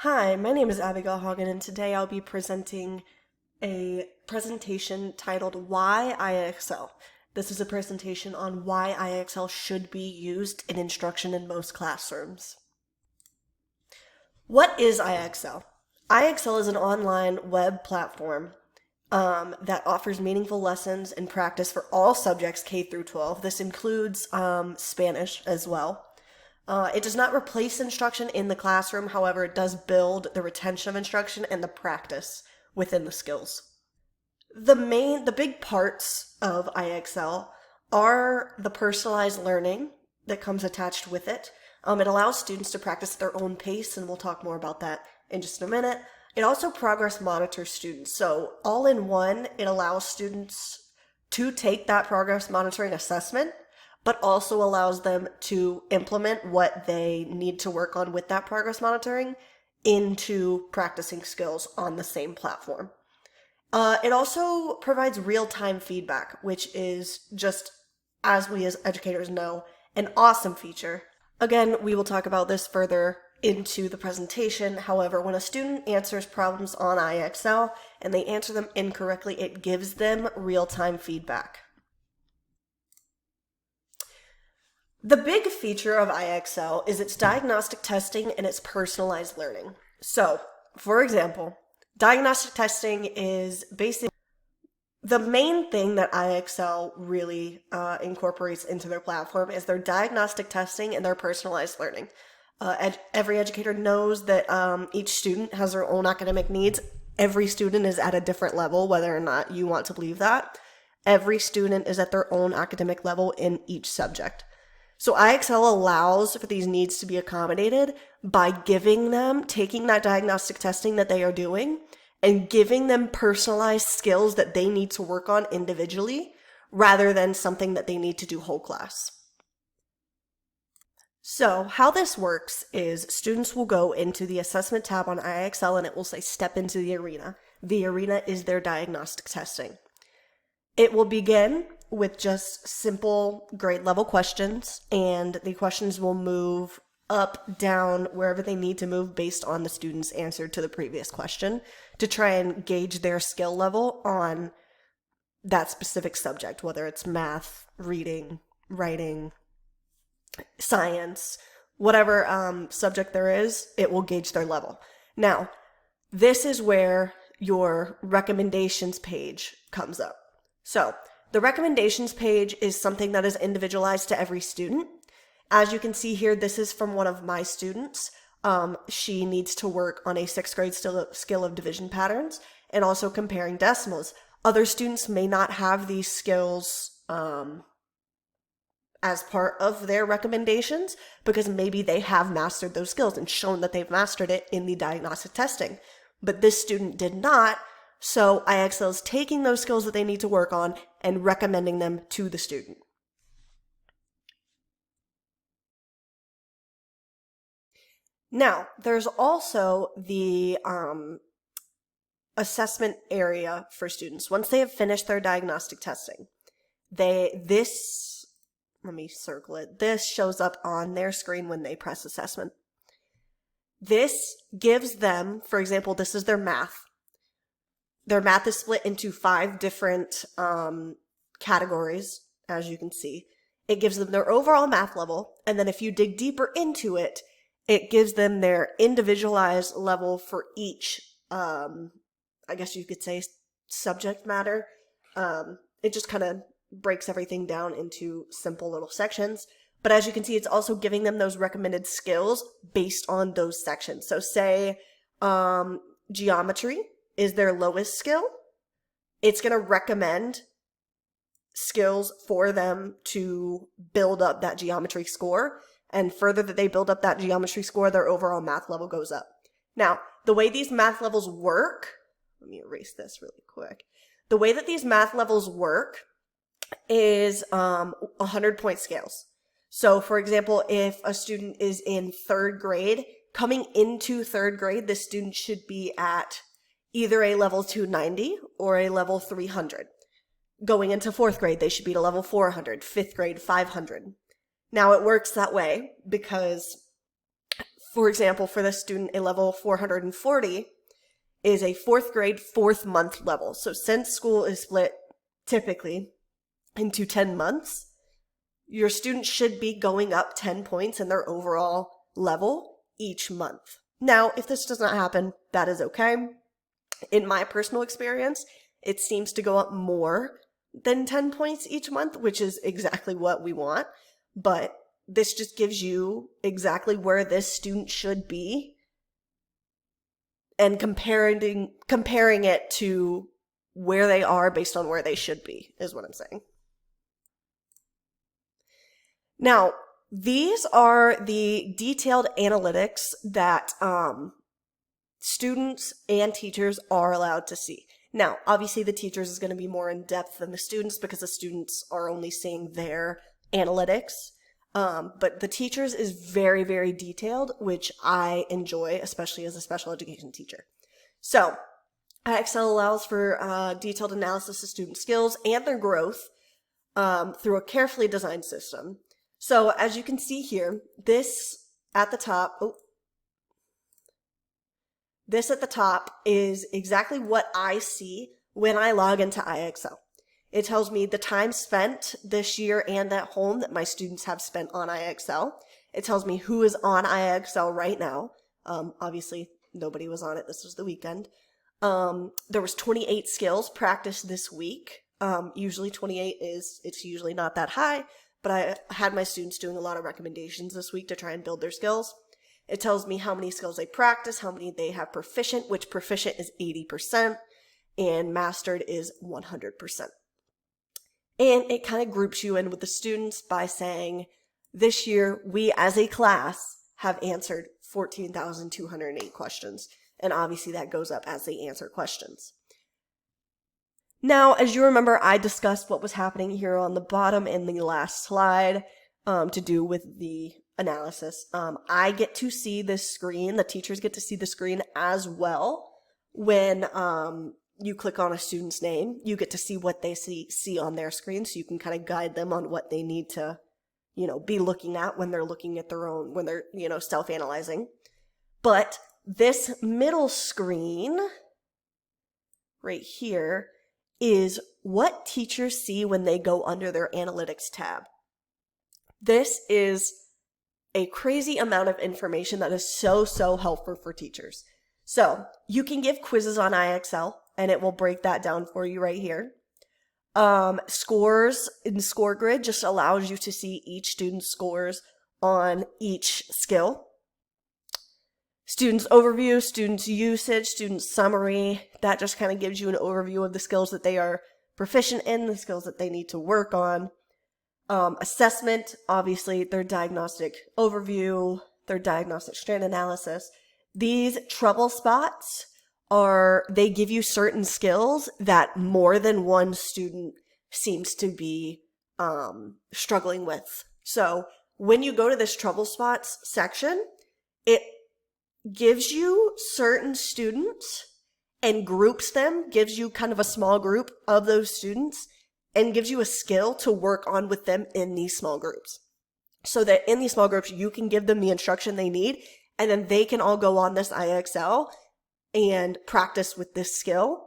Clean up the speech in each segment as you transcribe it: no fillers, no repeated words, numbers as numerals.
Hi, my name is Abigail Hagen, and today I'll be presenting a presentation titled Why IXL. This is a presentation on why IXL should be used in instruction in most classrooms. What is IXL? IXL is an online web platform that offers meaningful lessons and practice for all subjects K through 12. This includes Spanish as well. It does not replace instruction in the classroom, however, it does build the retention of instruction and the practice within the skills. The big parts of IXL are the personalized learning that comes attached with it. It allows students to practice at their own pace, and we'll talk more about that in just a minute. It also progress monitors students. So all in one, it allows students to take that progress monitoring assessment, but also allows them to implement what they need to work on with that progress monitoring into practicing skills on the same platform. It also provides real-time feedback, which is just, as we as educators know, an awesome feature. Again, we will talk about this further into the presentation. However, when a student answers problems on IXL and they answer them incorrectly, it gives them real-time feedback. The big feature of IXL is its diagnostic testing and its personalized learning. So, for example, diagnostic testing is basically the main thing that IXL really incorporates into their platform is their diagnostic testing and their personalized learning. Every educator knows that each student has their own academic needs. Every student is at a different level, whether or not you want to believe that. Every student is at their own academic level in each subject. So IXL allows for these needs to be accommodated by taking that diagnostic testing that they are doing and giving them personalized skills that they need to work on individually rather than something that they need to do whole class. So how this works is students will go into the assessment tab on IXL and it will say step into the arena. The arena is their diagnostic testing. It will begin with just simple grade level questions, and the questions will move up, down, wherever they need to move based on the student's answer to the previous question to try and gauge their skill level on that specific subject, whether it's math, reading, writing, science, whatever subject there is, it will gauge their level. Now, this is where your recommendations page comes up. So, the recommendations page is something that is individualized to every student. As you can see here, this is from one of my students. She needs to work on a 6th grade skill of division patterns and also comparing decimals. Other students may not have these skills as part of their recommendations because maybe they have mastered those skills and shown that they've mastered it in the diagnostic testing. But this student did not. So IXL is taking those skills that they need to work on and recommending them to the student. Now, there's also the assessment area for students. Once they have finished their diagnostic testing, let me circle it. This shows up on their screen when they press assessment. This gives them, for example, this is their math. Their math is split into 5 different categories, as you can see. It gives them their overall math level, and then if you dig deeper into it, it gives them their individualized level for each, I guess you could say, subject matter. It just kind of breaks everything down into simple little sections. But as you can see, it's also giving them those recommended skills based on those sections. So say geometry is their lowest skill. It's going to recommend skills for them to build up that geometry score. And further that they build up that geometry score, their overall math level goes up. Now, the way these math levels work, let me erase this really quick. The way that these math levels work is 100-point scales. So, for example, if a student is in 3rd grade, coming into 3rd grade, this student should be at either a level 290 or a level 300. Going into 4th grade, they should be at a level 400, 5th grade, 500. Now it works that way because For example, for this student, a level 440 is a 4th grade, 4th month level. So since school is split typically into 10 months, your student should be going up 10 points in their overall level each month. Now, if this does not happen, that is okay. In my personal experience, it seems to go up more than 10 points each month, which is exactly what we want. But this just gives you exactly where this student should be and comparing it to where they are based on where they should be, is what I'm saying. Now, these are the detailed analytics that students and teachers are allowed to see. Now, obviously the teachers is going to be more in depth than the students because the students are only seeing their analytics. But the teachers is very, very detailed, which I enjoy, especially as a special education teacher. So, IXL allows for detailed analysis of student skills and their growth through a carefully designed system. So, as you can see here, this at the top is exactly what I see when I log into IXL. It tells me the time spent this year and at home that my students have spent on IXL. It tells me who is on IXL right now. Obviously, nobody was on it. This was the weekend. There was 28 skills practiced this week. Usually 28 it's usually not that high, but I had my students doing a lot of recommendations this week to try and build their skills. It tells me how many skills they practice, how many they have proficient, which proficient is 80%, and mastered is 100%. And it kind of groups you in with the students by saying, this year, we as a class have answered 14,208 questions. And obviously that goes up as they answer questions. Now, as you remember, I discussed what was happening here on the bottom in the last slide to do with the analysis. I get to see this screen. The teachers get to see the screen as well. When you click on a student's name, you get to see what they see on their screen, so you can kind of guide them on what they need to, be looking at when they're looking at their own, when they're, self-analyzing. But this middle screen right here is what teachers see when they go under their analytics tab. This is a crazy amount of information that is so helpful for teachers. So you can give quizzes on IXL and it will break that down for you right here. Scores in ScoreGrid just allows you to see each student's scores on each skill. Students overview, students usage, students summary, that just kind of gives you an overview of the skills that they are proficient in, the skills that they need to work on. Assessment, obviously their diagnostic overview, their diagnostic strand analysis. These trouble spots they give you certain skills that more than one student seems to be struggling with. So when you go to this trouble spots section, it gives you certain students and groups them, gives you kind of a small group of those students, and gives you a skill to work on with them in these small groups. So that in these small groups, you can give them the instruction they need, and then they can all go on this IXL and practice with this skill.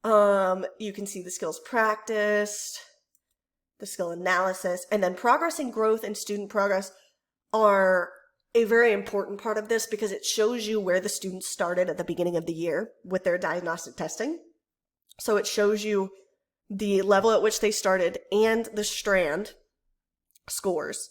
You can see the skills practiced, the skill analysis, and then progress and growth and student progress are a very important part of this because it shows you where the students started at the beginning of the year with their diagnostic testing. So it shows you the level at which they started and the strand scores.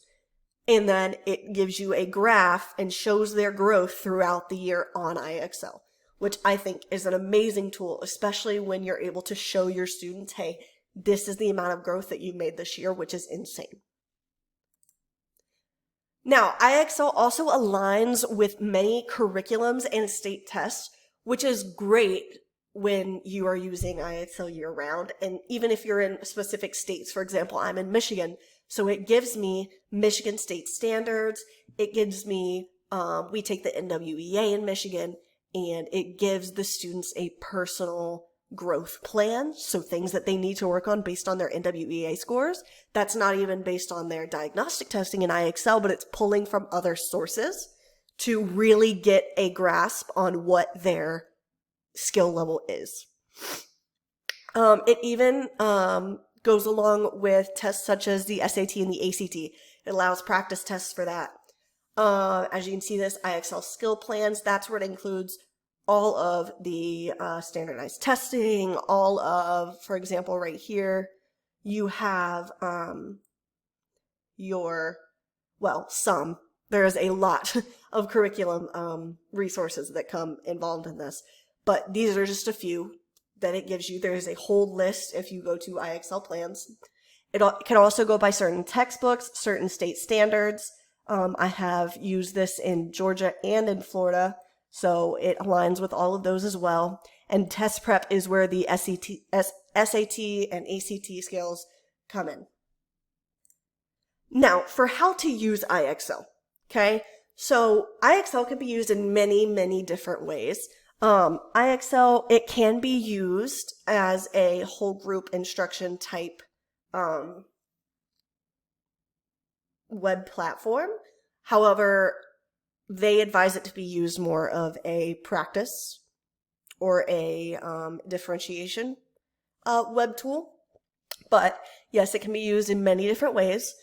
And then it gives you a graph and shows their growth throughout the year on IXL, which I think is an amazing tool, especially when you're able to show your students, hey, this is the amount of growth that you made this year, which is insane. Now, IXL also aligns with many curriculums and state tests, which is great when you are using IXL year-round. And even if you're in specific states, for example, I'm in Michigan, so it gives me Michigan state standards. It gives me, we take the NWEA in Michigan, and it gives the students a personal growth plan. So things that they need to work on based on their NWEA scores. That's not even based on their diagnostic testing in IXL, but it's pulling from other sources. to really get a grasp on what their skill level is. It even goes along with tests such as the SAT and the ACT. It allows practice tests for that. As you can see, this IXL skill plans, that's where it includes all of the standardized testing, all of, for example, right here, you have there is a lot of curriculum resources that come involved in this, but these are just a few that it gives you. There is a whole list if you go to IXL plans. It can also go by certain textbooks, certain state standards. I have used this in Georgia and in Florida, so it aligns with all of those as well. And test prep is where the SAT and ACT skills come in. Now, for how to use IXL, okay? So IXL can be used in many, many different ways. IXL, it can be used as a whole group instruction type web platform. However, they advise it to be used more of a practice or a differentiation web tool. But yes, it can be used in many different ways.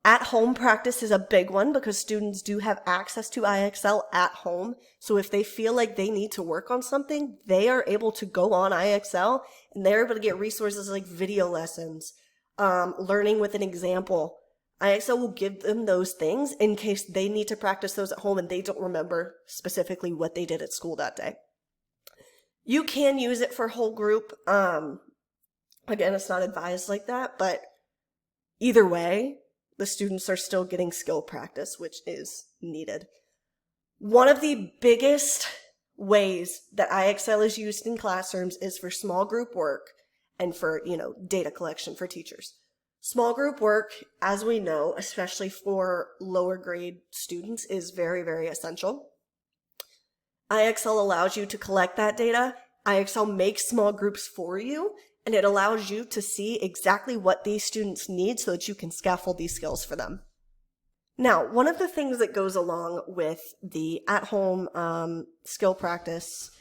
At-home practice is a big one because students do have access to IXL at home. So if they feel like they need to work on something, they are able to go on IXL and they're able to get resources like video lessons, learning with an example. IXL will give them those things in case they need to practice those at home and they don't remember specifically what they did at school that day. You can use it for whole group. Again, it's not advised like that, but either way, the students are still getting skill practice, which is needed. One of the biggest ways that IXL is used in classrooms is for small group work and for, data collection for teachers. Small group work, as we know, especially for lower grade students, is very, very essential. IXL allows you to collect that data. IXL makes small groups for you, and it allows you to see exactly what these students need so that you can scaffold these skills for them. Now, one of the things that goes along with the at-home skill practice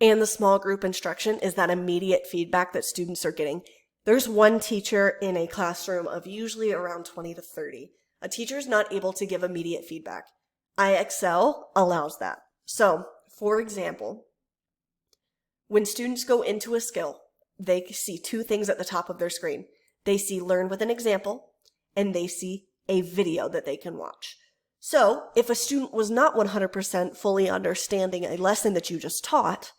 and the small group instruction is that immediate feedback that students are getting. There's one teacher in a classroom of usually around 20 to 30. A teacher is not able to give immediate feedback. IXL allows that. So, for example, when students go into a skill, they see two things at the top of their screen. They see learn with an example, and they see a video that they can watch. So, if a student was not 100% fully understanding a lesson that you just taught,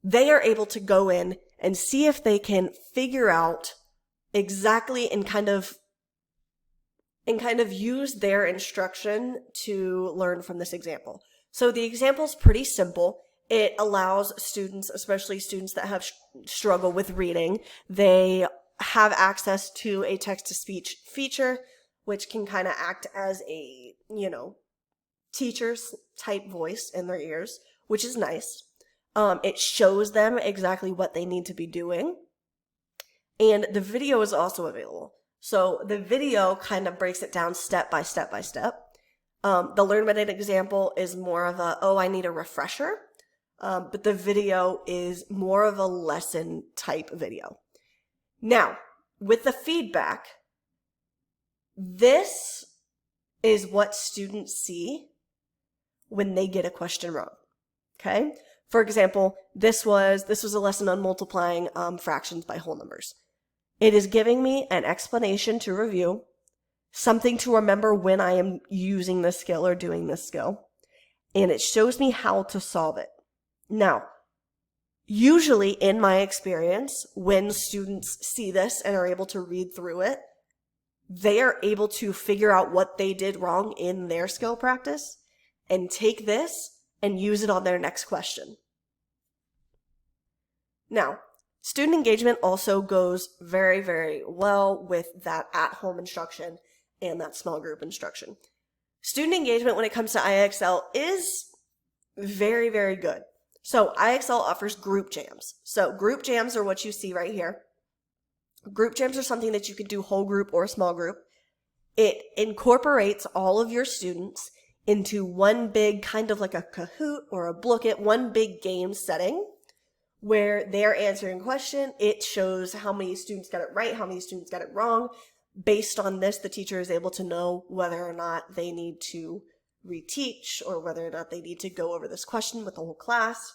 they are able to go in and see if they can figure out exactly and kind of use their instruction to learn from this example. So the example is pretty simple. It allows students, especially students that have struggle with reading, they have access to a text-to-speech feature, which can kind of act as a, teacher's type voice in their ears, which is nice. It shows them exactly what they need to be doing. And the video is also available. So the video kind of breaks it down step by step by step. The Learn with an Example is more of I need a refresher. But the video is more of a lesson type video. Now, with the feedback, this is what students see when they get a question wrong. Okay? For example, this was a lesson on multiplying fractions by whole numbers. It is giving me an explanation to review, something to remember when I am using this skill or doing this skill, and it shows me how to solve it. Now, usually in my experience, when students see this and are able to read through it, they are able to figure out what they did wrong in their skill practice and take this and use it on their next question. Now, student engagement also goes very, very well with that at-home instruction and that small group instruction. Student engagement when it comes to IXL is very, very good. So IXL offers group jams. So group jams are what you see right here. Group jams are something that you can do whole group or small group. It incorporates all of your students into one big kind of like a Kahoot or a Blooket, one big game setting where they're answering a question. It shows how many students got it right, how many students got it wrong. Based on this, the teacher is able to know whether or not they need to reteach or whether or not they need to go over this question with the whole class.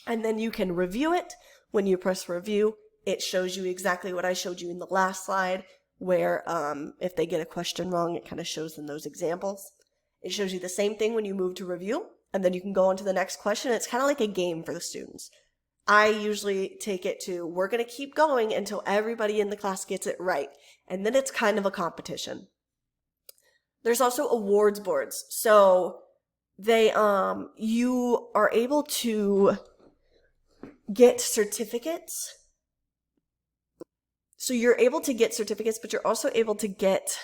And then you can review it. When you press review, it shows you exactly what I showed you in the last slide, where if they get a question wrong, it kind of shows them those examples. It shows you the same thing when you move to review, and then you can go on to the next question. It's kind of like a game for the students. I usually take it to, we're going to keep going until everybody in the class gets it right. And then it's kind of a competition. There's also awards boards. So you are able to get certificates. So you're able to get certificates, but you're also able to get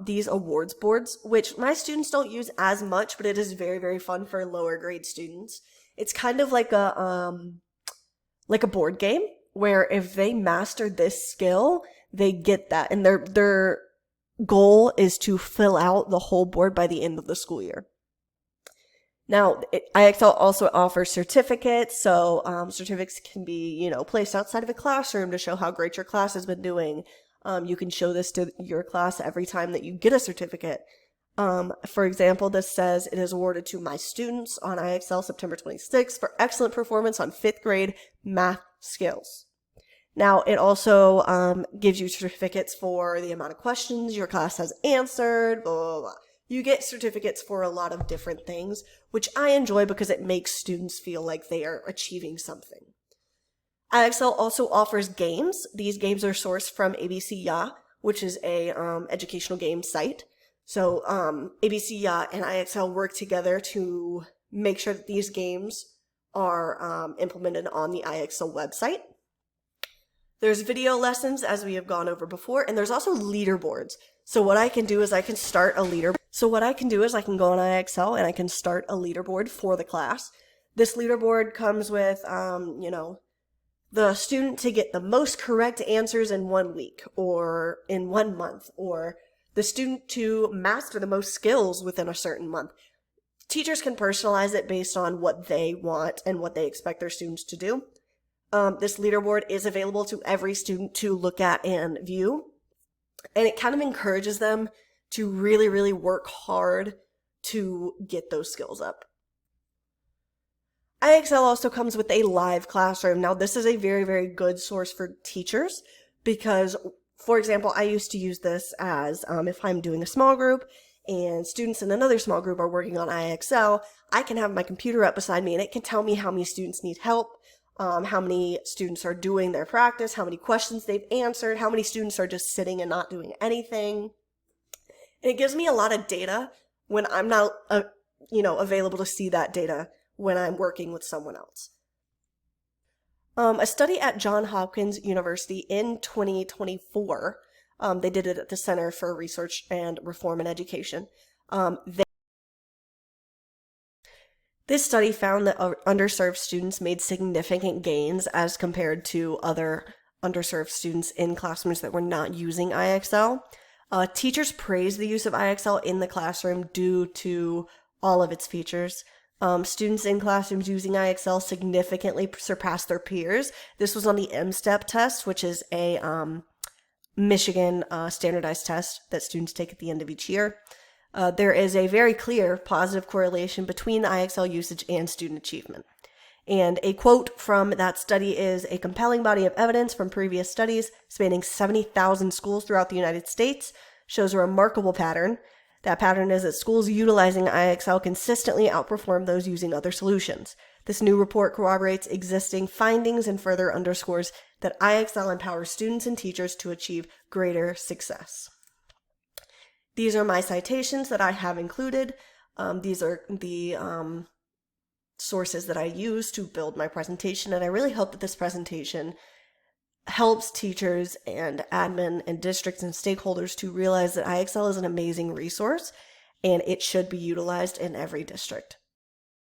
these awards boards, which my students don't use as much, but it is very, very fun for lower grade students. It's kind of like a board game where if they master this skill, they get that. And their goal is to fill out the whole board by the end of the school year. Now, IXL also offers certificates. So certificates can be, placed outside of a classroom to show how great your class has been doing. You can show this to your class every time that you get a certificate. For example, this says it is awarded to my students on IXL September 26th for excellent performance on 5th grade math skills. Now, it also gives you certificates for the amount of questions your class has answered, blah, blah, blah. You get certificates for a lot of different things, which I enjoy because it makes students feel like they are achieving something. IXL also offers games. These games are sourced from ABC YA, which is a educational game site. So ABC YA and IXL work together to make sure that these games are implemented on the IXL website. There's video lessons, as we have gone over before, and there's also leaderboards. So what I can do is I can start a leaderboard. So what I can do is I can go on IXL and I can start a leaderboard for the class. This leaderboard comes with, the student to get the most correct answers in 1 week or in 1 month, or the student to master the most skills within a certain month. Teachers can personalize it based on what they want and what they expect their students to do. This leaderboard is available to every student to look at and view. And it kind of encourages them to really, really work hard to get those skills up. IXL also comes with a live classroom. Now, this is a very, very good source for teachers because, for example, I used to use this as if I'm doing a small group and students in another small group are working on IXL, I can have my computer up beside me and it can tell me how many students need help, how many students are doing their practice, how many questions they've answered, how many students are just sitting and not doing anything. And it gives me a lot of data when I'm not, available to see that data when I'm working with someone else. A study at Johns Hopkins University in 2024, they did it at the Center for Research and Reform in Education. This study found that underserved students made significant gains as compared to other underserved students in classrooms that were not using IXL. Teachers praised the use of IXL in the classroom due to all of its features. Students in classrooms using IXL significantly surpassed their peers. This was on the M-STEP test, which is a Michigan standardized test that students take at the end of each year. There is a very clear positive correlation between the IXL usage and student achievement. And a quote from that study is, "A compelling body of evidence from previous studies spanning 70,000 schools throughout the United States shows a remarkable pattern. That pattern is that schools utilizing IXL consistently outperform those using other solutions. This new report corroborates existing findings and further underscores that IXL empowers students and teachers to achieve greater success." These are my citations that I have included. These are the sources that I use to build my presentation, and I really hope that this presentation helps teachers and admin and districts and stakeholders to realize that IXL is an amazing resource and it should be utilized in every district.